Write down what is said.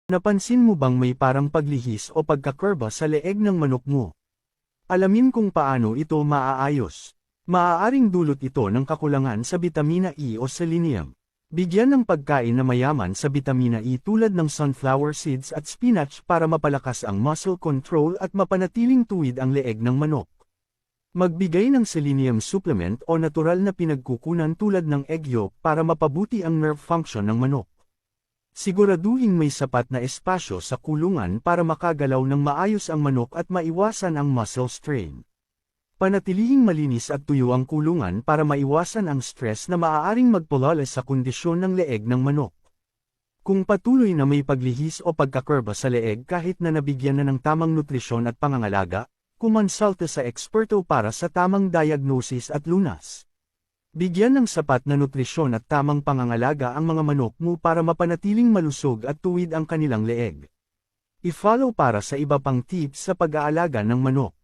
Napansin mo bang may parang paglihis o pagkakurba sa leeg ng manok mo? Alamin kung paano ito maaayos. Maaaring dulot ito ng kakulangan sa bitamina E o selenium. Bigyan ng pagkain na mayaman sa bitamina E tulad ng sunflower seeds at spinach para mapalakas ang muscle control at mapanatiling tuwid ang leeg ng manok. Magbigay ng selenium supplement o natural na pinagkukunan tulad ng egg yolk para mapabuti ang nerve function ng manok. Siguraduhin may sapat na espasyo sa kulungan para makagalaw ng maayos ang manok at maiwasan ang muscle strain. Panatilihing malinis at tuyo ang kulungan para maiwasan ang stress na maaaring magpulala sa kondisyon ng leeg ng manok. Kung patuloy na may paglihis o pagkakurba sa leeg kahit na nabigyan na ng tamang nutrisyon at pangangalaga, kumonsulta sa eksperto para sa tamang diagnosis at lunas. Bigyan ng sapat na nutrisyon at tamang pangangalaga ang mga manok mo para mapanatiling malusog at tuwid ang kanilang leeg. I-follow para sa iba pang tips sa pag-aalaga ng manok.